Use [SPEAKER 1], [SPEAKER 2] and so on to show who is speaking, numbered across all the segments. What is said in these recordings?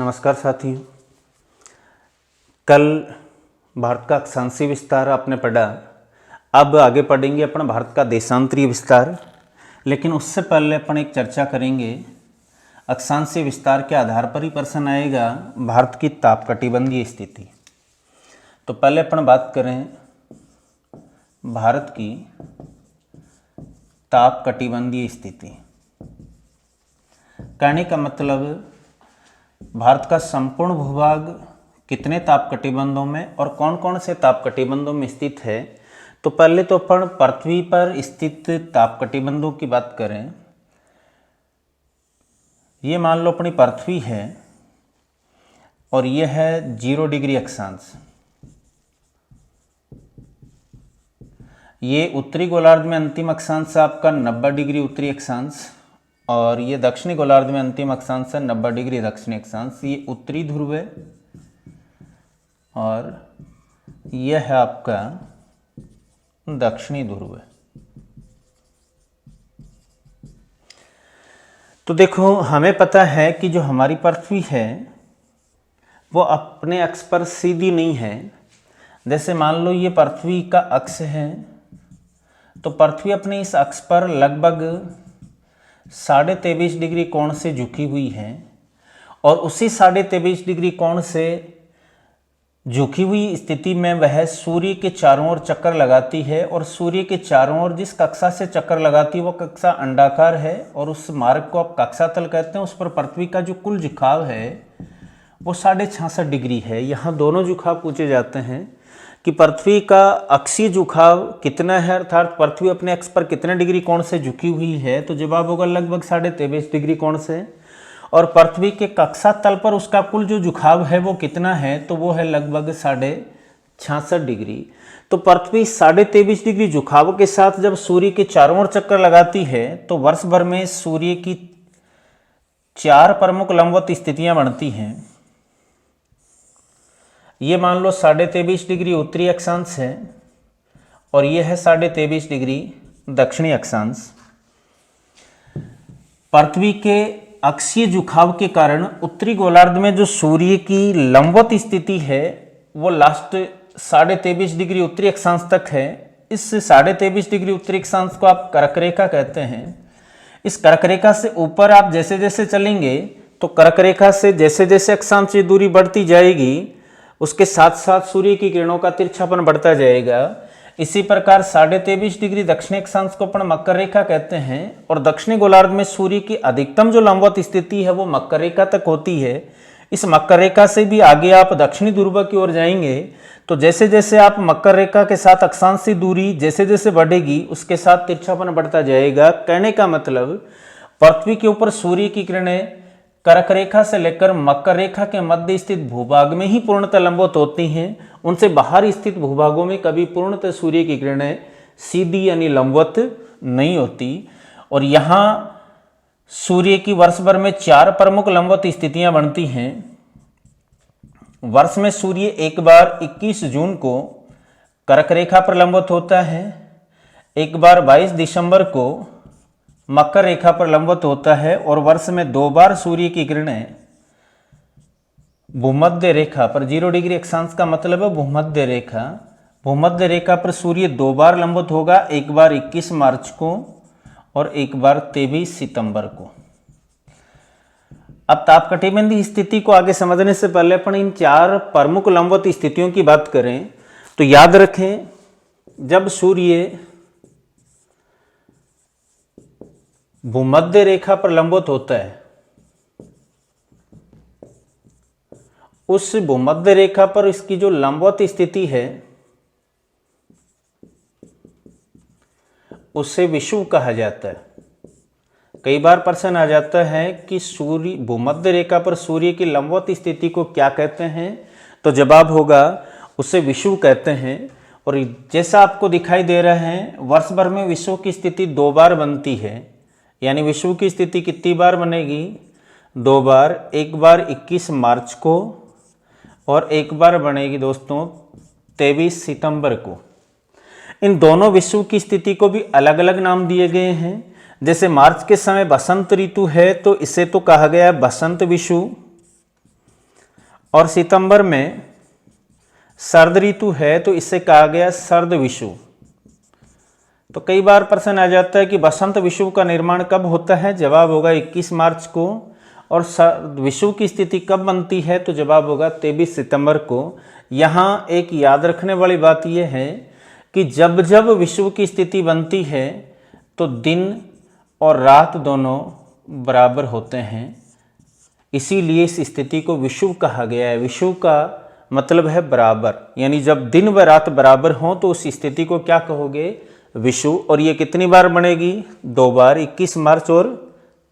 [SPEAKER 1] नमस्कार साथियों। कल भारत का अक्षांशीय विस्तार आपने पढ़ा। अब आगे पढ़ेंगे अपना भारत का देशांतरीय विस्तार। लेकिन उससे पहले अपन एक चर्चा करेंगे। अक्षांशीय विस्तार के आधार पर ही प्रश्न आएगा भारत की तापकटिबंधीय स्थिति। तो पहले अपन बात करें भारत की तापकटिबंधीय स्थिति। कहने का मतलब भारत का संपूर्ण भूभाग कितने तापकटिबंधों में और कौन कौन से तापकटिबंधों में स्थित है। तो पहले तो अपन पृथ्वी पर स्थित तापकटिबंधों की बात करें। ये मान लो अपनी पृथ्वी है और ये है 0 डिग्री अक्षांश। ये उत्तरी गोलार्ध में अंतिम अक्षांश आपका 90 डिग्री उत्तरी अक्षांश और ये दक्षिणी गोलार्ध में अंतिम अक्षांश है 90 डिग्री दक्षिणी अक्षांश। ये उत्तरी ध्रुव है और यह है आपका दक्षिणी ध्रुव है। तो देखो, हमें पता है कि जो हमारी पृथ्वी है वो अपने अक्ष पर सीधी नहीं है। जैसे मान लो ये पृथ्वी का अक्ष है, तो पृथ्वी अपने इस अक्ष पर लगभग 23.5 डिग्री कोण से झुकी हुई है और उसी 23.5 डिग्री कोण से झुकी हुई स्थिति में वह सूर्य के चारों ओर चक्कर लगाती है और सूर्य के चारों ओर जिस कक्षा से चक्कर लगाती है वो कक्षा अंडाकार है और उस मार्ग को आप कक्षा तल कहते हैं। उस पर पृथ्वी का जो कुल झुकाव है वो 66.5 डिग्री है। यहाँ दोनों झुकाव पूछे जाते हैं कि पृथ्वी का अक्षीय झुकाव कितना है, अर्थात पृथ्वी अपने अक्ष पर कितने डिग्री कोण से झुकी हुई है। तो जवाब होगा लगभग 23.5 डिग्री कोण से। और पृथ्वी के कक्षा तल पर उसका कुल जो झुकाव है वो कितना है, तो वो है लगभग 66.5 डिग्री। तो पृथ्वी 23.5 डिग्री झुकाव के साथ जब सूर्य के चारों ओर चक्कर लगाती है तो वर्ष भर में सूर्य की 4 प्रमुख लंबवत स्थितियां बनती हैं। ये मान लो 23.5 डिग्री उत्तरी अक्षांश है और ये है 23.5 डिग्री दक्षिणी अक्षांश। पृथ्वी के अक्षीय झुकाव के कारण उत्तरी गोलार्ध में जो सूर्य की लंबवत स्थिति है वो लास्ट 23.5 डिग्री उत्तरी अक्षांश तक है। इस 23.5 डिग्री उत्तरी अक्षांश को आप कर्क रेखा कहते हैं। इस कर्क रेखा से ऊपर आप जैसे जैसे चलेंगे तो कर्क रेखा से जैसे जैसे अक्षांश की दूरी बढ़ती जाएगी उसके साथ साथ सूर्य की किरणों का तिरछापन बढ़ता जाएगा। इसी प्रकार 23.5 डिग्री दक्षिणी अक्षांश को अपन मकर रेखा कहते हैं और दक्षिणी गोलार्ध में सूर्य की अधिकतम जो लंबवत स्थिति है वो मकर रेखा तक होती है। इस मकर रेखा से भी आगे आप दक्षिणी ध्रुव की ओर जाएंगे तो जैसे जैसे आप मकर रेखा के साथ अक्षांश की दूरी जैसे जैसे बढ़ेगी उसके साथ तिरछापन बढ़ता जाएगा। कहने का मतलब पृथ्वी के ऊपर सूर्य की किरणें कर्क रेखा से लेकर मकर रेखा के मध्य स्थित भूभाग में ही पूर्णतः लंबवत होती हैं। उनसे बाहर स्थित भूभागों में कभी पूर्णतः सूर्य की किरणें सीधी यानी लंबवत नहीं होती। और यहाँ सूर्य की वर्ष भर में 4 प्रमुख लंबवत स्थितियां बनती हैं। वर्ष में सूर्य एक बार 21 जून को कर्क रेखा पर लंबवत होता है, एक बार 22 दिसंबर को मकर रेखा पर लंबवत होता है और वर्ष में 2 बार सूर्य की किरणें भूमध्य रेखा पर 0 डिग्री अक्षांश का मतलब है भूमध्य रेखा। भूमध्य रेखा पर सूर्य 2 बार लंबवत होगा, एक बार 21 मार्च को और एक बार 23 सितंबर को। अब तापकटिबंधीय स्थिति को आगे समझने से पहले अपन इन 4 प्रमुख लंबवत स्थितियों की बात करें तो याद रखें, जब सूर्य भूमध्य रेखा पर लंबवत होता है उस भूमध्य रेखा पर इसकी जो लंबवत स्थिति है उसे विषुव कहा जाता है। कई बार प्रश्न आ जाता है कि सूर्य भूमध्य रेखा पर सूर्य की लंबवत स्थिति को क्या कहते हैं, तो जवाब होगा उसे विषुव कहते हैं। और जैसा आपको दिखाई दे रहा है वर्ष भर में विषुव की स्थिति 2 बार बनती है। यानी विषुव की स्थिति कितनी बार बनेगी, 2 बार। एक बार 21 मार्च को और एक बार बनेगी दोस्तों 23 सितंबर को। इन दोनों विषुव की स्थिति को भी अलग अलग नाम दिए गए हैं। जैसे मार्च के समय बसंत ऋतु है तो इसे तो कहा गया है बसंत विषुव, और सितंबर में सर्द ऋतु है, तो इसे कहा गया सर्द विषुव। तो कई बार प्रश्न आ जाता है कि बसंत विषुव का निर्माण कब होता है, जवाब होगा 21 मार्च को। और सर्द विषुव की स्थिति कब बनती है, तो जवाब होगा 23 सितंबर को। यहाँ एक याद रखने वाली बात यह है कि जब जब विषुव की स्थिति बनती है तो दिन और रात दोनों बराबर होते हैं, इसीलिए इस स्थिति को विषुव कहा गया है। विषुव का मतलब है बराबर, यानी जब दिन व रात बराबर हों तो उस स्थिति को क्या कहोगे, विषुव। और ये कितनी बार बनेगी, 2 बार, 21 मार्च और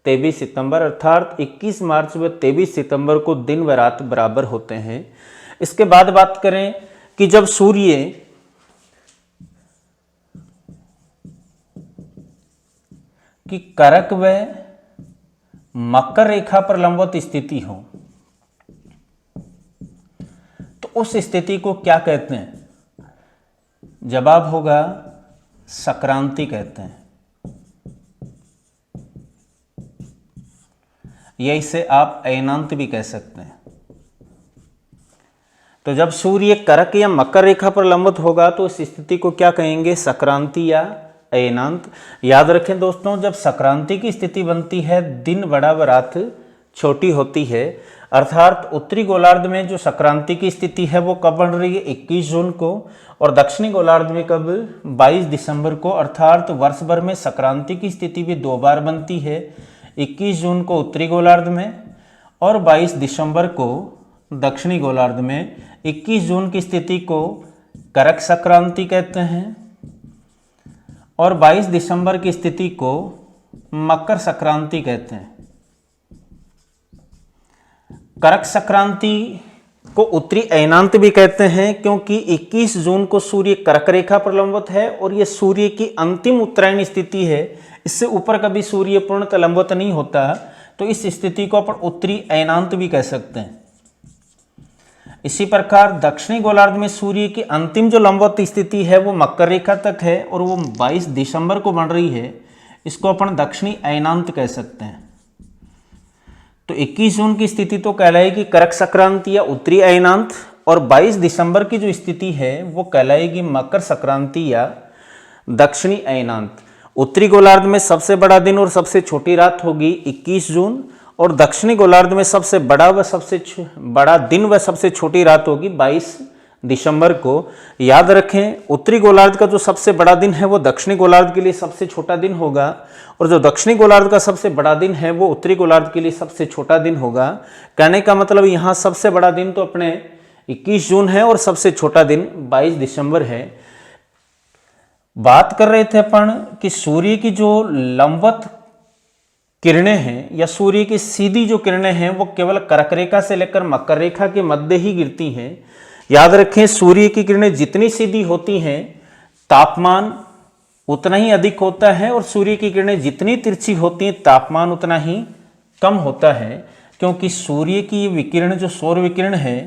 [SPEAKER 1] 23 सितंबर, अर्थात 21 मार्च व 23 सितंबर को दिन व रात बराबर होते हैं। इसके बाद बात करें कि जब सूर्य की करक व मकर रेखा पर लंबवत स्थिति हो तो उस स्थिति को क्या कहते हैं, जवाब होगा संक्रांति कहते हैं, या इसे आप अयनांत भी कह सकते हैं। तो जब सूर्य करक या मकर रेखा पर लंबवत होगा तो इस स्थिति को क्या कहेंगे, संक्रांति या अयनांत। याद रखें दोस्तों, जब संक्रांति की स्थिति बनती है दिन बड़ा व रात छोटी होती है, अर्थात उत्तरी गोलार्ध में जो संक्रांति की स्थिति है वो कब बन रही है, 21 जून को, और दक्षिणी गोलार्ध में कब, 22 दिसंबर को। अर्थात वर्ष भर में संक्रांति की स्थिति भी 2 बार बनती है, 21 जून को उत्तरी गोलार्ध में और 22 दिसंबर को दक्षिणी गोलार्ध में। 21 जून की स्थिति को करक संक्रांति कहते हैं और 22 दिसंबर की स्थिति को मकर संक्रांति कहते हैं। करक संक्रांति को उत्तरी अयनांत भी कहते हैं क्योंकि 21 जून को सूर्य कर्क रेखा पर लंबवत है और यह सूर्य की अंतिम उत्तरायण स्थिति है, इससे ऊपर कभी सूर्य पूर्णतः लंबवत नहीं होता, तो इस स्थिति को अपन उत्तरी अयनांत भी कह सकते हैं। इसी प्रकार दक्षिणी गोलार्ध में सूर्य की अंतिम जो लंबवत स्थिति है वो मकर रेखा तक है और वो 22 दिसंबर को बन रही है, इसको अपन दक्षिणी अयनांत कह सकते हैं। तो 21 जून की स्थिति तो कहलाएगी करक संक्रांति या उत्तरी अयनांत, और 22 दिसंबर की जो स्थिति है वो कहलाएगी मकर संक्रांति या दक्षिणी अयनांत। उत्तरी गोलार्ध में सबसे बड़ा दिन और सबसे छोटी रात होगी 21 जून, और दक्षिणी गोलार्ध में सबसे बड़ा बड़ा दिन व सबसे छोटी रात होगी 22 दिसंबर को। याद रखें, उत्तरी गोलार्ध का जो सबसे बड़ा दिन है वो दक्षिणी गोलार्ध के लिए सबसे छोटा दिन होगा, और जो दक्षिणी गोलार्ध का सबसे बड़ा दिन है वो उत्तरी गोलार्ध के लिए सबसे छोटा दिन होगा। कहने का मतलब यहाँ सबसे बड़ा दिन तो अपने 21 जून है और सबसे छोटा दिन 22 दिसंबर है। बात कर रहे थे अपन कि सूर्य की जो लंबवत किरणें हैं या सूर्य की सीधी जो किरणें हैं वो केवल कर्क रेखा से लेकर मकर रेखा के मध्य ही गिरती हैं। याद रखें, सूर्य की किरणें जितनी सीधी होती हैं तापमान उतना ही अधिक होता है, और सूर्य की किरणें जितनी तिरछी होती हैं तापमान उतना ही कम होता है, क्योंकि सूर्य की विकिरण जो सौर विकिरण है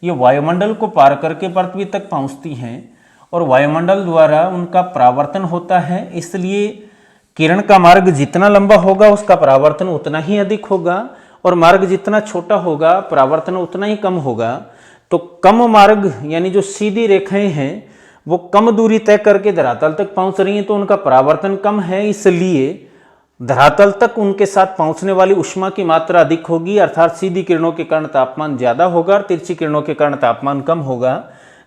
[SPEAKER 1] ये वायुमंडल को पार करके पृथ्वी तक पहुंचती हैं और वायुमंडल द्वारा उनका परावर्तन होता है। इसलिए किरण का मार्ग जितना लंबा होगा उसका परावर्तन उतना ही अधिक होगा, और मार्ग जितना छोटा होगा परावर्तन उतना ही कम होगा। तो कम मार्ग यानी जो सीधी रेखाएं हैं वो कम दूरी तय करके धरातल तक पहुंच रही हैं, तो उनका परावर्तन कम है, इसलिए धरातल तक उनके साथ पहुंचने वाली ऊष्मा की मात्रा अधिक होगी, अर्थात सीधी किरणों के कारण तापमान ज्यादा होगा और तिरछी किरणों के कारण तापमान कम होगा।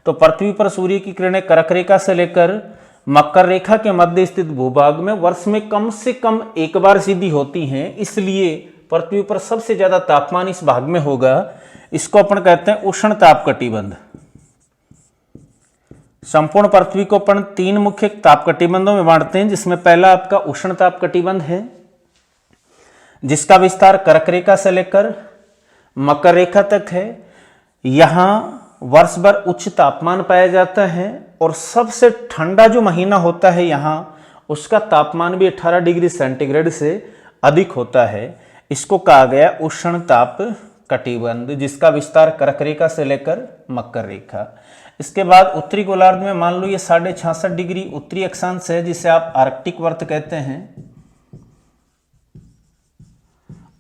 [SPEAKER 1] तो पृथ्वी पर सूर्य की किरणें कर्क रेखा से लेकर मकर रेखा के मध्य स्थित भूभाग में वर्ष में कम से कम एक बार सीधी होती हैं, इसलिए पृथ्वी पर सबसे ज्यादा तापमान इस भाग में होगा। इसको अपन कहते हैं उष्ण ताप कटिबंध। संपूर्ण पृथ्वी को अपन 3 मुख्य ताप कटिबंधों में बांटते हैं, जिसमें पहला आपका उष्ण ताप कटिबंध है जिसका विस्तार कर्क रेखा से लेकर मकर रेखा तक है। यहां वर्ष भर उच्च तापमान पाया जाता है और सबसे ठंडा जो महीना होता है यहाँ उसका तापमान भी 18 डिग्री सेंटीग्रेड से अधिक होता है। इसको कहा गया उष्ण ताप कटिबंध, जिसका विस्तार कर्क रेखा से लेकर मकर रेखा। इसके बाद उत्तरी गोलार्ध में मान लो ये 66.5 डिग्री उत्तरी अक्षांश है, जिसे आप आर्कटिक वर्त कहते हैं,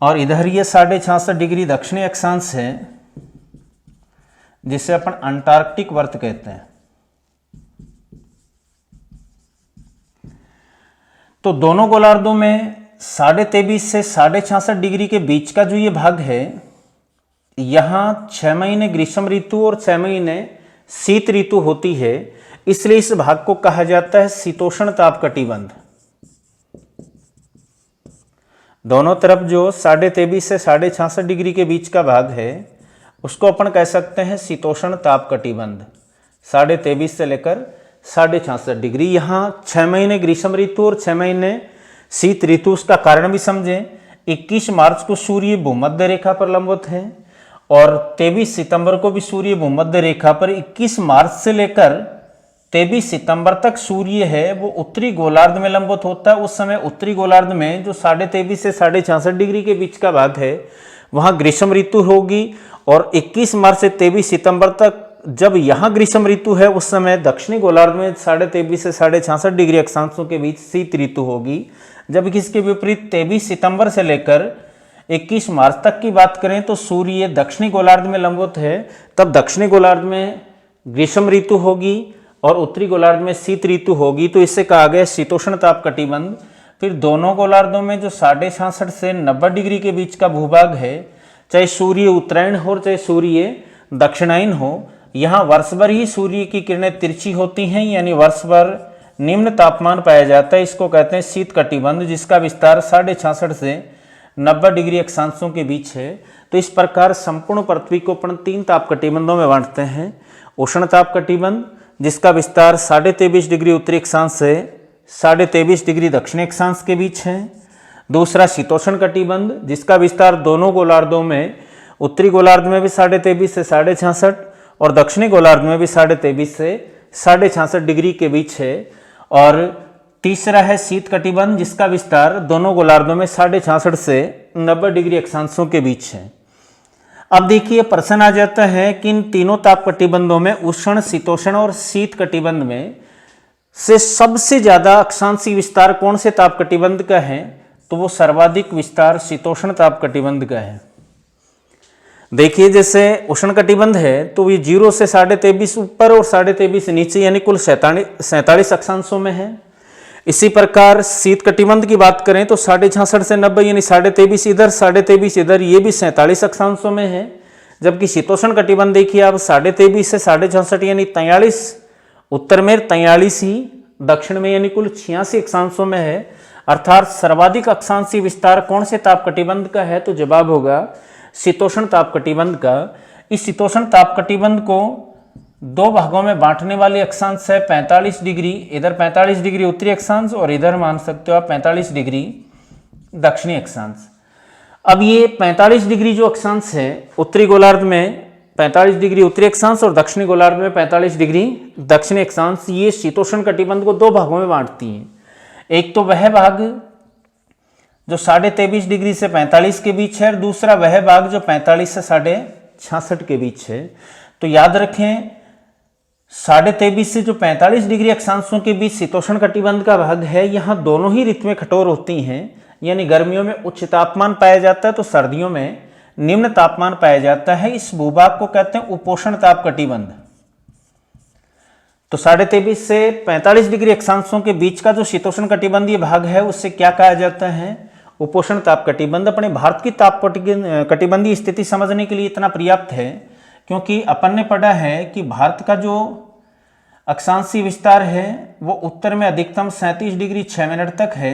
[SPEAKER 1] और इधर ये 66.5 डिग्री दक्षिणी अक्षांश है, जिसे अपन अंटार्कटिक वर्त कहते हैं। तो दोनों गोलार्धों में 23.5 से 66.5 डिग्री के बीच का जो ये भाग है, यहां 6 महीने ग्रीष्म ऋतु और 6 महीने शीत ऋतु होती है, इसलिए इस भाग को कहा जाता है शीतोष्ण ताप कटिबंध। दोनों तरफ जो 23.5 से 66.5 डिग्री के बीच का भाग है उसको अपन कह सकते हैं शीतोष्ण ताप कटिबंध। 23.5 से लेकर 66.5 डिग्री, यहाँ 6 महीने ग्रीष्म ऋतु और 6 महीने शीत ऋतु। उसका कारण भी समझें। 21 मार्च को सूर्य भूमध्य रेखा पर लंबवत है और 23 सितंबर को भी सूर्य भूमध्य रेखा पर। 21 मार्च से लेकर 23 सितंबर तक सूर्य है वो उत्तरी गोलार्ध में लंबवत होता है। उस समय उत्तरी गोलार्ध में जो 23.5 से 66.5 डिग्री के बीच का भाग है वहाँ ग्रीष्म ऋतु होगी, और 21 मार्च से 23 सितंबर तक जब यहाँ ग्रीष्म ऋतु है उस समय दक्षिणी गोलार्ध में 23.5 से 66.5 डिग्री अक्षांशों के बीच शीत ऋतु होगी। जबकि इसके विपरीत 23 सितंबर से लेकर 21 मार्च तक की बात करें तो सूर्य दक्षिणी गोलार्ध में लंबवत है, तब दक्षिणी गोलार्ध में ग्रीष्म ऋतु होगी और उत्तरी गोलार्ध में शीत ऋतु होगी। तो इससे कहा गया शीतोष्ण ताप कटिबंध। फिर दोनों गोलार्धों में जो 66.5 से 90 डिग्री के बीच का भूभाग है, चाहे सूर्य उत्तरायण हो चाहे सूर्य दक्षिणायन हो, यहाँ वर्ष भर ही सूर्य की किरणें तिरछी होती हैं, यानी वर्ष भर निम्न तापमान पाया जाता है। इसको कहते हैं शीत कटिबंध, जिसका विस्तार 66.5 से 90 डिग्री अक्षांशों के बीच है। तो इस प्रकार संपूर्ण पृथ्वी को अपन 3 ताप कटिबंधों में बांटते हैं। उष्ण ताप कटिबंध जिसका विस्तार 23.5 डिग्री उत्तरी अक्षांश से 23.5 डिग्री दक्षिणी अक्षांश के बीच है। दूसरा शीतोष्ण कटिबंध जिसका विस्तार दोनों गोलार्धों में, उत्तरी गोलार्ध में भी 23.5 से 66 और दक्षिणी गोलार्ध में भी 23.5 से 66 डिग्री के बीच है। और तीसरा है शीत कटिबंध जिसका विस्तार दोनों गोलार्धों में 66 से 90 डिग्री अक्षांशों के बीच है। अब देखिए प्रश्न आ जाता है कि इन तीनों ताप कटिबंधों में उष्ण, शीतोष्ण और शीत कटिबंध में से सबसे ज्यादा अक्षांशीय विस्तार कौन से ताप कटिबंध का है? तो वो सर्वाधिक विस्तार शीतोष्ण ताप कटिबंध का है। देखिए जैसे उष्ण कटिबंध है तो ये 0 से 23.5 ऊपर और 23.5 नीचे, यानी कुल 47 अक्षांशों में है। इसी प्रकार शीत कटिबंध की बात करें तो 66.5 से 90 यानी 23.5 इधर 23.5 इधर, ये भी 47 अक्षांशों में है। जबकि शीतोष्ण कटिबंध देखिए आप 23.5 से 66 यानी 43 उत्तर में, 43 ही दक्षिण में, यानी कुल 86 अक्षांशों में है। अर्थात सर्वाधिक अक्षांशीय विस्तार कौन से ताप कटिबंध का है? तो जवाब होगा शीतोष्ण ताप कटिबंध का। इस शीतोष्ण ताप कटिबंध को 2 भागों में बांटने वाले अक्षांश है 45 डिग्री, इधर 45 डिग्री उत्तरी अक्षांश और इधर मान सकते हो आप 45 डिग्री दक्षिणी अक्षांश। अब ये 45 डिग्री जो अक्षांश है उत्तरी गोलार्ध में 45 डिग्री उत्तरी अक्षांश और दक्षिणी गोलार्ध में 45 डिग्री दक्षिणी अक्षांश, ये शीतोष्ण कटिबंध को 2 भागों में बांटती है। एक तो वह भाग जो 23.5 डिग्री से 45 के बीच है और दूसरा वह भाग जो 45 से 66 के बीच है। तो याद रखें 23.5 से जो 45 डिग्री अक्षांशों के बीच शीतोष्ण कटिबंध का भाग है, यहाँ दोनों ही ऋतुएं कठोर होती हैं, यानी गर्मियों में उच्च तापमान पाया जाता है तो सर्दियों में निम्न तापमान पाया जाता है। इस भूभाग को कहते हैं उपोष्ण ताप कटिबंध। तो 23.5 से 45 डिग्री अक्षांशों के बीच का जो शीतोष्ण कटिबंधीय भाग है उससे क्या कहा जाता है? उपोष्ण ताप कटिबंध। अपने भारत की ताप कटिबंधीय स्थिति समझने के लिए इतना पर्याप्त है क्योंकि अपन ने पढ़ा है कि भारत का जो अक्षांशीय विस्तार है वो उत्तर में अधिकतम 37 डिग्री 6 मिनट तक है,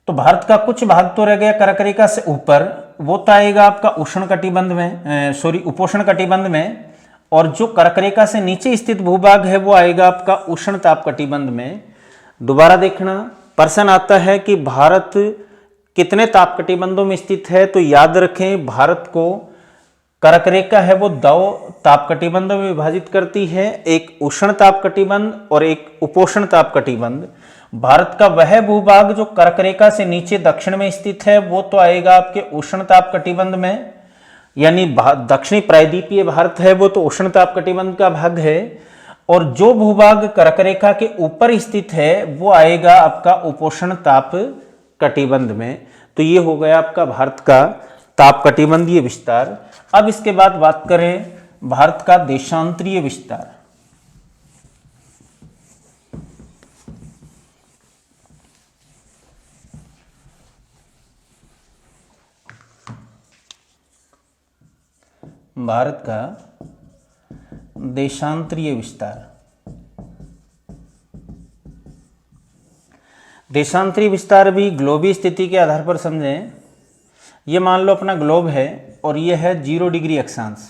[SPEAKER 1] तो भारत का कुछ भाग तो रह गया कर्क रेखा से ऊपर, वो तो आएगा आपका उष्ण कटिबंध में, उपोष्ण कटिबंध में, और जो कर्क रेखा से नीचे स्थित भूभाग है वो आएगा आपका उष्ण ताप कटिबंध में। दोबारा देखना प्रश्न आता है कि भारत कितने ताप कटिबंधों में स्थित है? तो याद रखें भारत को कर्क रेखा है वो 2 ताप कटिबंधों में विभाजित करती है, एक उष्ण ताप कटिबंध और एक उपोष्ण ताप कटिबंध। भारत का वह भूभाग जो कर्क रेखा से नीचे दक्षिण में स्थित है वो तो आएगा आपके उष्ण ताप कटिबंध में, यानी दक्षिणी प्रायद्वीपीय भारत है वो तो उष्ण ताप कटिबंध का भाग है। और जो भूभाग कर्क रेखा के ऊपर स्थित है वो आएगा आपका उपोष्ण ताप कटिबंध में। तो ये हो गया आपका भारत का ताप कटिबंधीय विस्तार। अब इसके बाद बात करें भारत का देशांतरीय विस्तार। भारत का देशांतरीय विस्तार। देशांतरीय विस्तार भी ग्लोबी स्थिति के आधार पर समझें। ये मान लो अपना ग्लोब है और ये है 0 डिग्री अक्षांश,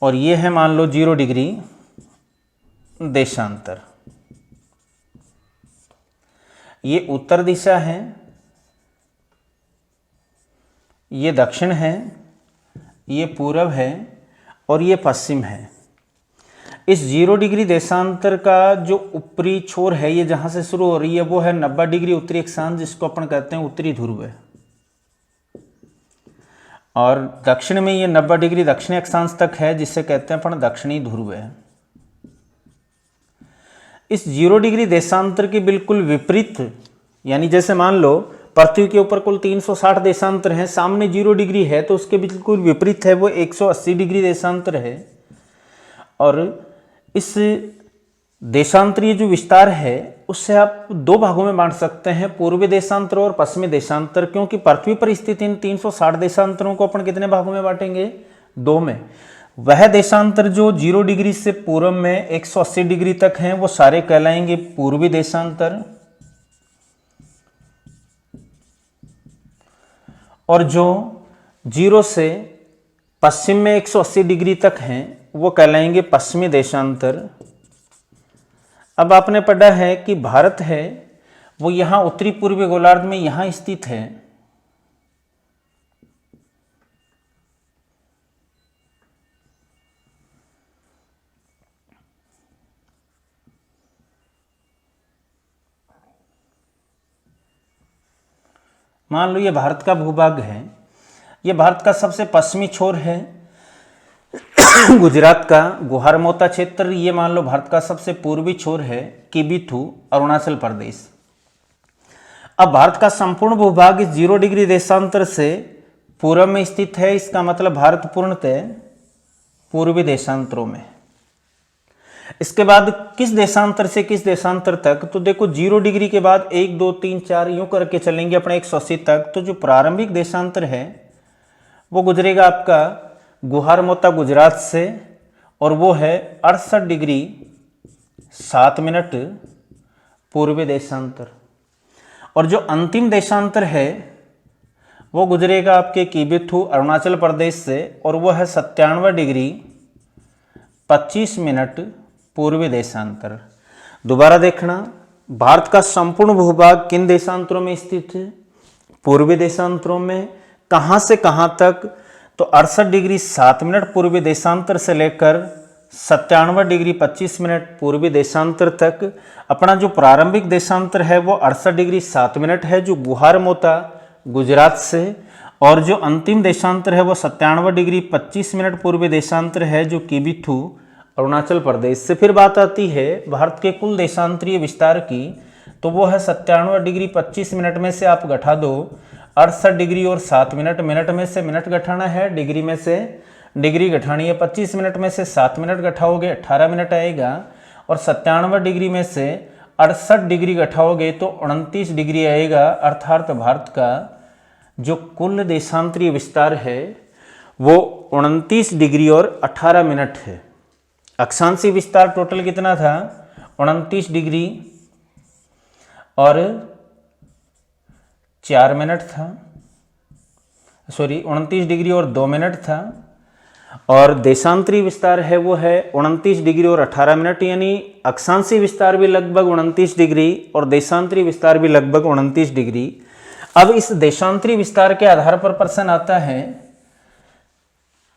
[SPEAKER 1] और ये है मान लो 0 डिग्री देशांतर। ये उत्तर दिशा है, ये दक्षिण है, ये पूरब है और ये पश्चिम है। इस 0 डिग्री देशांतर का जो ऊपरी छोर है, ये जहाँ से शुरू हो रही है वो है 90 डिग्री उत्तरी अक्षांश, जिसको अपन कहते हैं उत्तरी ध्रुव है। और दक्षिण में ये 90 डिग्री दक्षिणी अक्षांश तक है, जिसे कहते हैं अपन दक्षिणी ध्रुव है। इस 0 डिग्री देशांतर के बिल्कुल विपरीत, यानी जैसे मान लो पृथ्वी के ऊपर कुल 360 देशांतर हैं, सामने 0 डिग्री है तो उसके बिल्कुल विपरीत है वो 180 डिग्री देशांतर है। और इस देशांतरीय जो विस्तार है उससे आप 2 भागों में बांट सकते हैं, पूर्वी देशांतर और पश्चिमी देशांतर। क्योंकि पृथ्वी पर स्थित इन 360 देशांतरों को अपन कितने भागों में बांटेंगे? 2 में। वह देशांतर जो 0 डिग्री से पूर्व में 180 डिग्री तक हैं वो सारे कहलाएंगे पूर्वी देशांतर, और जो 0 से पश्चिम में 180 डिग्री तक हैं वो कहलाएंगे पश्चिमी देशांतर। अब आपने पढ़ा है कि भारत है वो यहाँ उत्तरी पूर्वी गोलार्ध में यहाँ स्थित है। मान लो ये भारत का भूभाग है, ये भारत का सबसे पश्चिमी छोर है गुजरात का गुहारमोता क्षेत्र। ये मान लो भारत का सबसे पूर्वी छोर है किबिथु अरुणाचल प्रदेश। अब भारत का संपूर्ण भूभाग इस 0 डिग्री देशांतर से पूर्व में स्थित है। इसका मतलब भारत पूर्णतः पूर्वी देशांतरों में। इसके बाद किस देशांतर से किस देशांतर तक? तो देखो 0 डिग्री के बाद 1 2 3 4 यूं करके चलेंगे अपने 180 तक। तो जो प्रारंभिक देशांतर है वो गुजरेगा आपका गुहारमोता गुजरात से, और वो है 68 डिग्री 7 मिनट पूर्वी देशांतर। और जो अंतिम देशांतर है वो गुजरेगा आपके किबिथु अरुणाचल प्रदेश से, और वो है 97 डिग्री 25 मिनट पूर्वी देशांतर। दोबारा देखना, भारत का संपूर्ण भूभाग किन देशांतरों में स्थित है? पूर्वी देशांतरों में। कहाँ से कहाँ तक? तो 68 डिग्री 7 मिनट पूर्वी देशांतर से लेकर 97 डिग्री 25 मिनट पूर्वी देशांतर तक। अपना जो प्रारंभिक देशांतर है वो 68 डिग्री 7 मिनट है जो गुहारमोता गुजरात से, और जो अंतिम देशांतर है वो 97 डिग्री 25 मिनट पूर्वी देशांतर है जो किबिथु अरुणाचल प्रदेश से। फिर बात आती है भारत के कुल देशांतरीय विस्तार की, तो वो है 97 डिग्री 25 मिनट में से आप घटा दो 68 डिग्री और 7 मिनट। मिनट में से मिनट घटाना है, डिग्री में से डिग्री घटानी है। 25 मिनट में से 7 मिनट घटाओगे 18 मिनट आएगा, और 97 डिग्री में से 68 डिग्री घटाओगे तो 29 डिग्री आएगा। अर्थात भारत का जो कुल देशांतरीय विस्तार है वो 29 डिग्री और 18 मिनट है। अक्षांशीय विस्तार टोटल कितना था? 29 डिग्री और 4 मिनट था, सॉरी 29 डिग्री और 2 मिनट था। और देशांतरीय विस्तार है वो है 29 डिग्री और 18 मिनट, यानी अक्षांशीय विस्तार भी लगभग 29 डिग्री और देशांतरीय विस्तार भी लगभग 29 डिग्री। अब इस देशांतरीय विस्तार के आधार पर प्रश्न आता है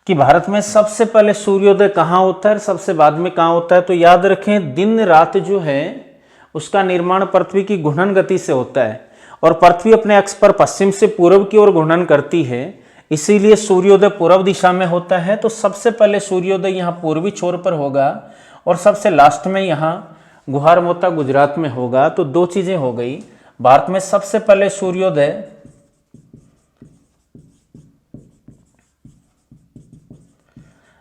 [SPEAKER 1] कि भारत में सबसे पहले सूर्योदय कहाँ होता है और सबसे बाद में कहाँ होता है? तो याद रखें, दिन रात जो है उसका निर्माण पृथ्वी की घूर्णन गति से होता है, और पृथ्वी अपने अक्ष पर पश्चिम से पूर्व की ओर घूर्णन करती है। इसीलिए सूर्योदय पूर्व दिशा में होता है, तो सबसे पहले सूर्योदय यहाँ पूर्वी छोर पर होगा और सबसे लास्ट में यहाँ गुहार मोता गुजरात में होगा। तो दो चीजें हो गई। भारत में सबसे पहले सूर्योदय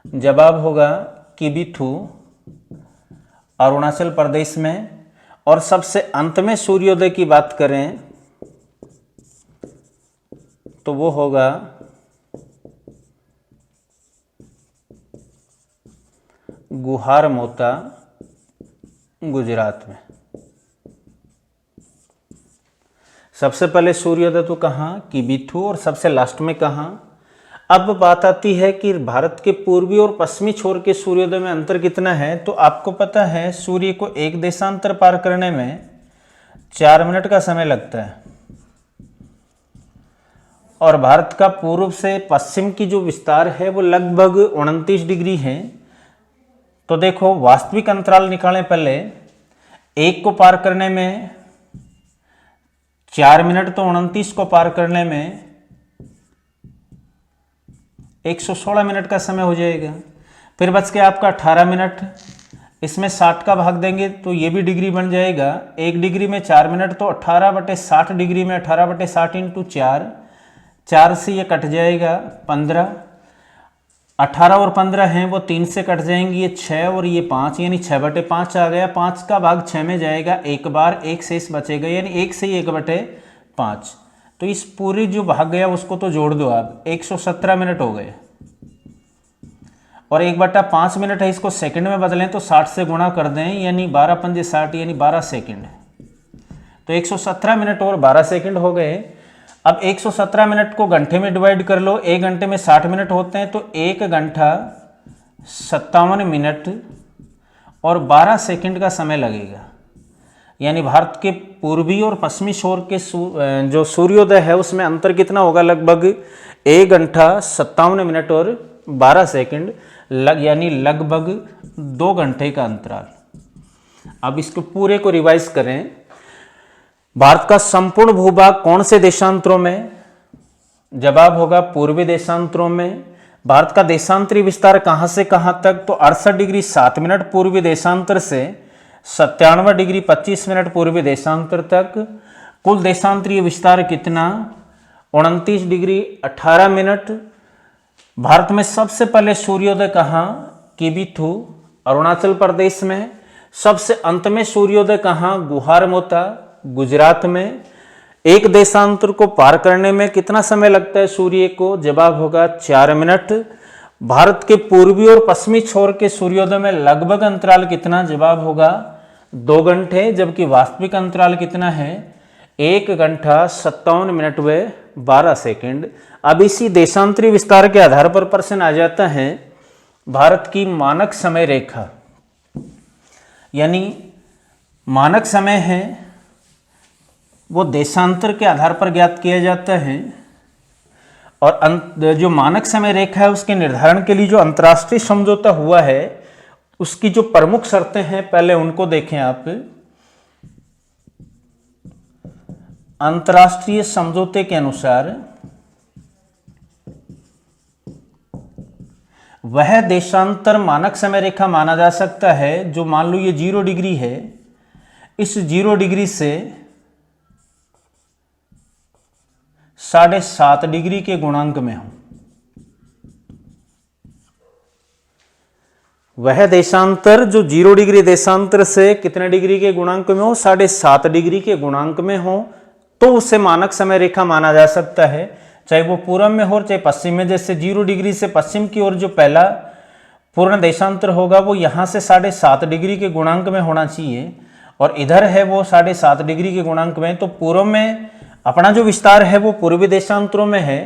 [SPEAKER 1] जवाब होगा किबिथु अरुणाचल प्रदेश में, और सबसे अंत में सूर्योदय की बात करें तो वो होगा गुहार मोता गुजरात में। सबसे पहले सूर्योदय तो कहाँ, किबिथु, और सबसे लास्ट में कहाँ। अब बात आती है कि भारत के पूर्वी और पश्चिमी छोर के सूर्योदय में अंतर कितना है। तो आपको पता है सूर्य को एक देशांतर पार करने में 4 मिनट का समय लगता है, और भारत का पूर्व से पश्चिम की जो विस्तार है वो लगभग 29 डिग्री है। तो देखो वास्तविक अंतराल निकालें पहले। एक को पार करने में 4 मिनट, तो 29 को पार करने में 116 मिनट का समय हो जाएगा। फिर बच के आपका 18 मिनट, इसमें 60 का भाग देंगे तो ये भी डिग्री बन जाएगा। 1 डिग्री में 4 मिनट, तो 18/60 डिग्री में 18/60 इंटू 4, 4 से ये कट जाएगा 15, 18 और 15 हैं वो 3 से कट जाएंगी, ये 6 और ये 5, यानी 6/5 आ गया। 5 का भाग 6 में जाएगा, एक बार 1 शेष बचेगा, यानी 1 से 1/5। तो इस पूरी जो भाग गया उसको तो जोड़ दो आप, 117 मिनट हो गए। और 1/5 मिनट है, इसको सेकंड में बदलें तो 60 से गुणा कर दें, यानी 12 पंजे 60, यानी 12 सेकंड। तो 117 मिनट और 12 सेकंड हो गए। अब 117 मिनट को घंटे में डिवाइड कर लो, 1 घंटे में 60 मिनट होते हैं, तो 1 घंटा 57 मिनट और 12 सेकंड का समय लगेगा। यानी भारत के पूर्वी और पश्चिमी छोर के जो सूर्योदय है उसमें अंतर कितना होगा, लगभग 1 घंटा 57 मिनट और 12 सेकंड, यानी लगभग 2 घंटे का अंतराल। अब इसको पूरे को रिवाइज करें। भारत का संपूर्ण भूभाग कौन से देशांतरों में, जवाब होगा पूर्वी देशांतरों में। भारत का देशांतरी विस्तार कहां से कहां तक, तो 68 डिग्री 7 मिनट पूर्वी देशांतर से 97 डिग्री 25 मिनट पूर्वी देशांतर तक। कुल देशांतरीय विस्तार कितना, 29 डिग्री 18 मिनट। भारत में सबसे पहले सूर्योदय कहाँ, किबिथु अरुणाचल प्रदेश में। सबसे अंत में सूर्योदय कहाँ, गुहार मोता गुजरात में। एक देशांतर को पार करने में कितना समय लगता है सूर्य को, जवाब होगा 4 मिनट। भारत के पूर्वी और पश्चिमी छोर के सूर्योदय में लगभग अंतराल कितना, जवाब होगा 2 घंटे, जबकि वास्तविक अंतराल कितना है, 1 घंटा 57 मिनट व 12 सेकंड। अब इसी देशांतरी विस्तार के आधार पर प्रश्न आ जाता है भारत की मानक समय रेखा, यानी मानक समय है वो देशांतर के आधार पर ज्ञात किया जाता है। और जो मानक समय रेखा है उसके निर्धारण के लिए जो अंतर्राष्ट्रीय समझौता हुआ है उसकी जो प्रमुख शर्तें हैं पहले उनको देखें आप। अंतर्राष्ट्रीय समझौते के अनुसार वह देशांतर मानक समय रेखा माना जा सकता है जो, मान लो ये 0 डिग्री है, इस 0 डिग्री से 7.5 डिग्री के गुणांक में हो। वह देशांतर जो 0 डिग्री देशांतर से कितने डिग्री के गुणांक में हो, 7.5 डिग्री के गुणांक में हो, तो उसे मानक समय रेखा माना जा सकता है, चाहे वो पूर्व में हो चाहे पश्चिम में। जैसे 0 डिग्री से पश्चिम की ओर जो पहला पूर्ण देशांतर होगा वो यहाँ से 7.5 डिग्री के गुणांक में होना चाहिए, और इधर है वो 7.5 डिग्री के गुणांक में। तो पूर्व में अपना जो विस्तार है वो पूर्वी देशांतरों में है।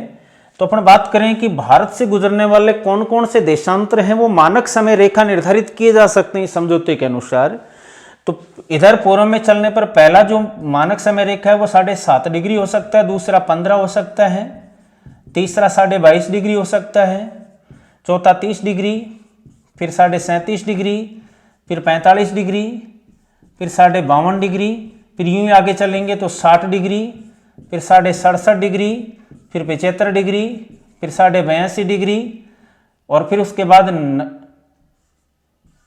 [SPEAKER 1] तो अपन बात करें कि भारत से गुजरने वाले कौन कौन से देशांतर हैं वो मानक समय रेखा निर्धारित किए जा सकते हैं समझौते के अनुसार। तो इधर पूर्व में चलने पर पहला जो मानक समय रेखा है वो 7.5 डिग्री हो सकता है, दूसरा 15 हो सकता है, तीसरा 22.5 डिग्री हो सकता है, चौथा 30 डिग्री, फिर 37.5 डिग्री, फिर 45 डिग्री, फिर 52.5 डिग्री, फिर यूं ही आगे चलेंगे तो 60 डिग्री, फिर 67.5 डिग्री, फिर 75 डिग्री, फिर 82.5 डिग्री, और फिर उसके बाद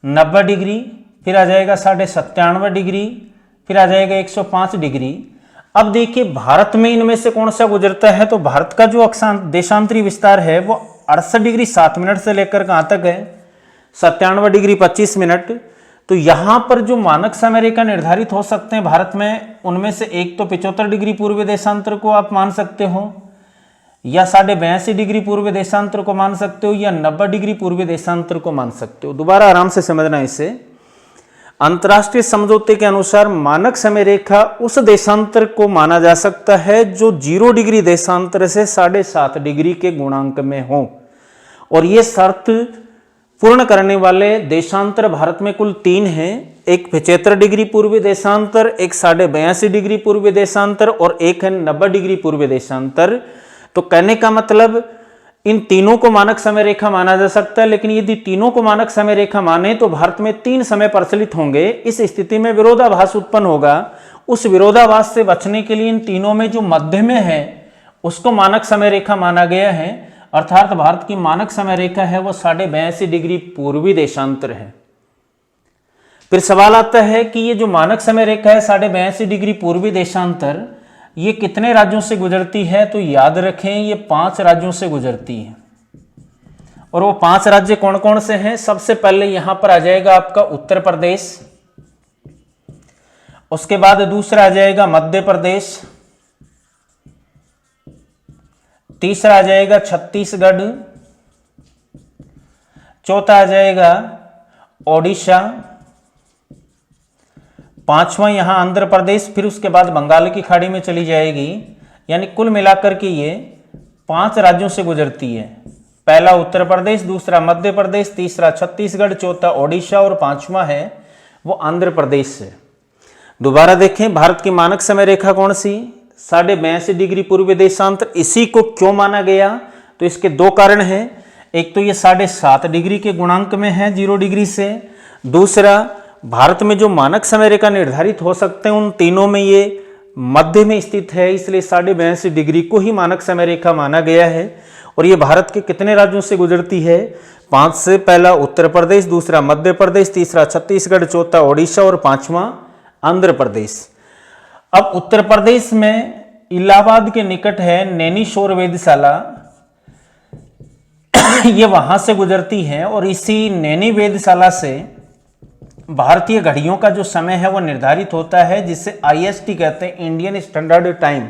[SPEAKER 1] 90 डिग्री, फिर आ जाएगा 97.5 डिग्री, फिर आ जाएगा 105 डिग्री। अब देखिए भारत में इनमें से कौन सा गुजरता है, तो भारत का जो देशांतरी विस्तार है वो 68 डिग्री 7 मिनट से लेकर कहाँ तक है, 97 डिग्री 25 मिनट। तो यहाँ पर जो मानक समय रेखा निर्धारित हो सकते हैं भारत में, उनमें से एक तो 75 डिग्री पूर्व देशांतर को आप मान सकते हो, या 82.5 डिग्री पूर्व देशांतर को मान सकते हो, या 90 डिग्री पूर्व देशांतर को मान सकते हो। दोबारा आराम से समझना इसे। अंतर्राष्ट्रीय समझौते के अनुसार मानक समय रेखा उस देशांतर को माना जा सकता है जो 0 डिग्री देशांतर से 7.5 डिग्री के गुणांक में हो, और ये शर्त पूर्ण करने वाले देशांतर भारत में कुल 3 हैं। एक 75 डिग्री पूर्व देशांतर, एक 82.5 डिग्री पूर्व देशांतर, और एक है 90 डिग्री पूर्व देशांतर। तो कहने का मतलब इन तीनों को मानक समय रेखा माना जा सकता है, लेकिन यदि तीनों को मानक समय रेखा माने तो भारत में 3 समय प्रचलित होंगे। इस स्थिति में विरोधाभास उत्पन्न होगा। उस विरोधाभास से बचने के लिए इन तीनों में जो मध्य में है उसको मानक समय रेखा माना गया है, अर्थात भारत की मानक समय रेखा है वो 82.5 डिग्री पूर्वी देशांतर है। फिर सवाल आता है कि ये जो मानक समय रेखा है 82.5 डिग्री पूर्वी देशांतर, ये कितने राज्यों से गुजरती है, तो याद रखें ये 5 राज्यों से गुजरती है। और वो 5 राज्य कौन कौन से हैं, सबसे पहले यहां पर आ जाएगा आपका उत्तर प्रदेश, उसके बाद दूसरा आ जाएगा मध्य प्रदेश, तीसरा आ जाएगा छत्तीसगढ़, चौथा आ जाएगा ओडिशा, पांचवा यहां आंध्र प्रदेश, फिर उसके बाद बंगाल की खाड़ी में चली जाएगी। यानी कुल मिलाकर के ये 5 राज्यों से गुजरती है। पहला उत्तर प्रदेश, दूसरा मध्य प्रदेश, तीसरा छत्तीसगढ़, चौथा ओडिशा और पांचवा है वो आंध्र प्रदेश से। दोबारा देखें भारत की मानक समय रेखा कौन सी, 82.5 डिग्री पूर्व देशांतर। इसी को क्यों माना गया, तो इसके 2 कारण हैं। एक तो ये 7.5 डिग्री के गुणांक में है 0 डिग्री से, दूसरा भारत में जो मानक समय रेखा निर्धारित हो सकते हैं उन तीनों में ये मध्य में स्थित है, इसलिए 82.5 डिग्री को ही मानक समय रेखा माना गया है। और ये भारत के कितने राज्यों से गुजरती है, 5 से। पहला उत्तर प्रदेश, दूसरा मध्य प्रदेश, तीसरा छत्तीसगढ़, चौथा ओडिशा और पांचवा आंध्र प्रदेश। अब उत्तर प्रदेश में इलाहाबाद के निकट है नैनीशोर वेधशाला, ये वहां से गुजरती है, और इसी नैनी वेधशाला से भारतीय घड़ियों का जो समय है वो निर्धारित होता है, जिसे IST कहते हैं, इंडियन स्टैंडर्ड टाइम।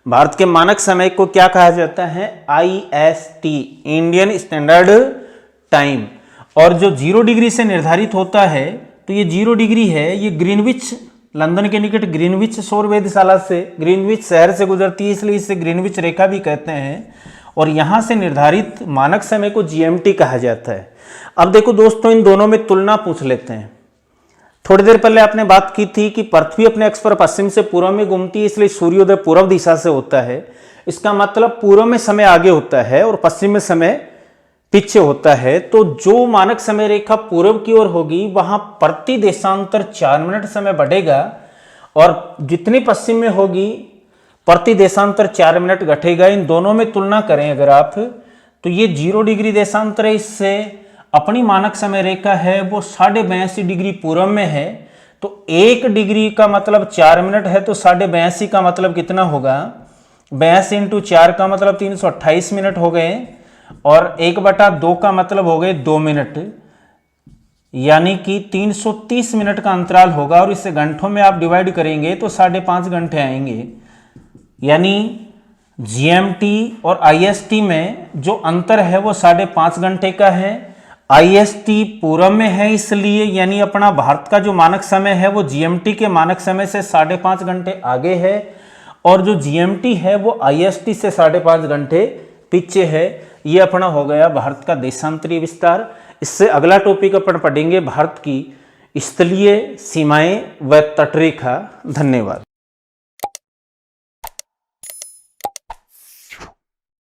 [SPEAKER 1] भारत के मानक समय को क्या कहा जाता है, IST, इंडियन स्टैंडर्ड टाइम। और जो 0 डिग्री से निर्धारित होता है, तो ये 0 डिग्री है, ये ग्रीनविच, लंदन के निकट ग्रीनविच सौर वेधशाला से, ग्रीनविच शहर से गुजरती है, इसलिए इसे ग्रीनविच रेखा भी कहते हैं। और यहां से निर्धारित मानक समय को GMT कहा जाता है। अब देखो दोस्तों, इन दोनों में तुलना पूछ लेते हैं। थोड़ी देर पहले आपने बात की थी कि पृथ्वी अपने अक्ष पर पश्चिम से पूर्व में घूमती है, इसलिए सूर्योदय पूर्व दिशा से होता है। इसका मतलब पूर्व में समय आगे होता है और पश्चिम में समय पीछे होता है। तो जो मानक समय रेखा पूर्व की ओर होगी वहां प्रति देशांतर 4 मिनट समय बढ़ेगा, और जितनी पश्चिम में होगी प्रति देशांतर 4 मिनट घटेगा। इन दोनों में तुलना करें अगर आप, तो ये 0 डिग्री देशांतर है, इससे अपनी मानक समय रेखा है वो 82.5 डिग्री पूर्व में है। तो 1 डिग्री का मतलब 4 मिनट है, तो 82.5 का मतलब कितना होगा, 82 इंटू 4 का मतलब 328 मिनट हो गए, और 1/2 का मतलब हो गए 2 मिनट, यानी कि 330 मिनट का अंतराल होगा। और इसे घंटों में आप डिवाइड करेंगे तो 5.5 घंटे आएंगे। यानी GMT और IST में जो अंतर है वो 5.5 घंटे का है। IST पूर्व में है इसलिए, यानी अपना भारत का जो मानक समय है वो GMT के मानक समय से 5.5 घंटे आगे है, और जो GMT है वो IST से 5.5 घंटे पीछे है। ये अपना हो गया भारत का देशांतरीय विस्तार। इससे अगला टॉपिक अपन पढ़ेंगे भारत की स्थलीय सीमाएं व तटरेखा। धन्यवाद।